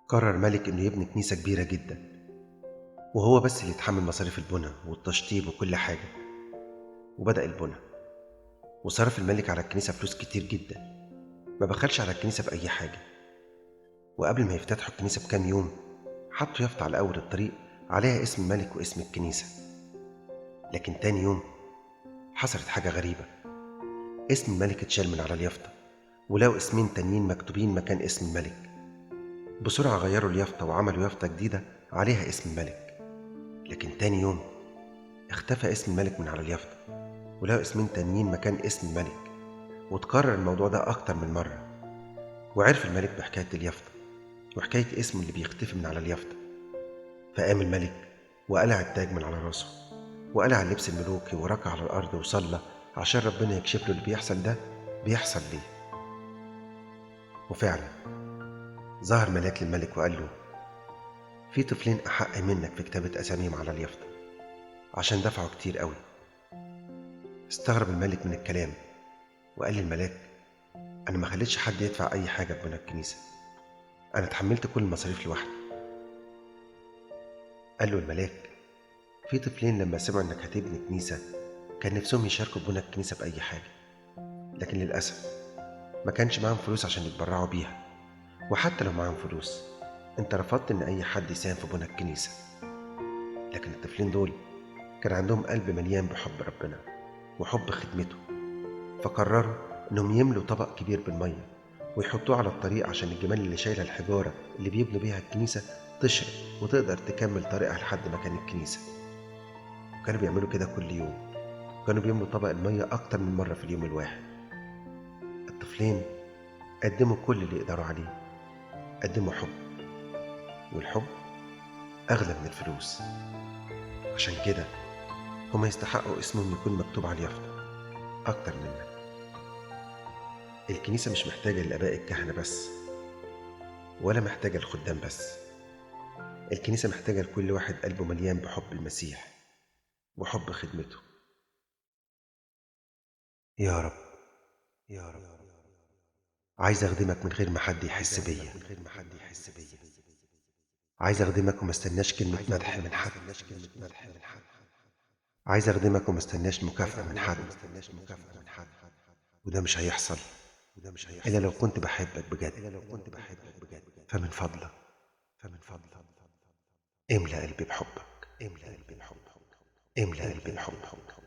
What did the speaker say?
قرر ملك إنه يبني كنيسة كبيرة جدا، وهو بس اللي يتحمل مصاريف البناء والتشطيب وكل حاجة. وبدأ البناء، وصرف الملك على الكنيسة فلوس كتير جدا، ما بخلش على الكنيسة بأي حاجة. وقبل ما يفتتحوا الكنيسة بكام يوم، حطوا يافطة على أول الطريق عليها اسم الملك واسم الكنيسة. لكن تاني يوم حصلت حاجة غريبة، اسم الملك اتشال من على اليافطة، ولقوا اسمين تانيين مكتوبين مكان اسم الملك. بسرعة غيروا اليافطة وعملوا يافطة جديدة عليها اسم الملك. لكن تاني يوم اختفى اسم الملك من على اليافطة، ولقوا اسمين تانيين مكان اسم الملك. وتكرر الموضوع ده أكتر من مرة، وعرف الملك بحكاية اليافطة وحكاية اسمه اللي بيختفي من على اليافطة. فقام الملك وقلع التاج من على راسه، وقلع اللبس الملوكي، وركع على الأرض وصلى عشان ربنا يكشف له اللي بيحصل ده بيحصل ليه. وفعلا ظهر ملاك للملك وقال له: في طفلين أحق منك في كتابة أساميهم على اليافطة عشان دفعوا كتير قوي. استغرب الملك من الكلام، وقال للملاك: أنا ما خليتش حد يدفع أي حاجة في بناء الكنيسة، أنا اتحملت كل المصاريف لوحدي. قال له الملاك: في طفلين لما سمعوا إنك هتبني كنيسة كان نفسهم يشاركوا في بناء الكنيسة بأي حاجة، لكن للأسف ما كانش معاهم فلوس عشان يتبرعوا بيها. وحتى لو معاهم فلوس، انت رفضت ان اي حد يساهم في بناء الكنيسة. لكن الطفلين دول كان عندهم قلب مليان بحب ربنا وحب خدمته، فقرروا انهم يملوا طبق كبير بالمية ويحطوه على الطريق عشان الجمال اللي شايلة الحجارة اللي بيبنوا بيها الكنيسة تشرب وتقدر تكمل طريقها لحد مكان الكنيسة. وكانوا بيعملوا كده كل يوم، وكانوا بيملوا طبق المية أكتر من مرة في اليوم الواحد. الطفلين قدموا كل اللي يقدروا عليه، قدموا حب، والحب أغلى من الفلوس. عشان كده هما يستحقوا اسمهم يكون مكتوب على اليافطة أكتر منك. الكنيسة مش محتاجة لآباء الكهنة بس، ولا محتاجة الخدام بس. الكنيسة محتاجة لكل واحد قلبه مليان بحب المسيح وحب خدمته. يا رب، يا رب، عايز أخدمك من غير ما حد يحس بيا. عايز أخدمك وما استناش كلمة مدح من حد. عايز أخدمك وما استناش مكافأة من حد. وده مش هيحصل إلا لو كنت بحبك بجد. فمن فضلك املأ قلبي بحبك، املأ قلبي بحبك، املأ قلبي بحبك.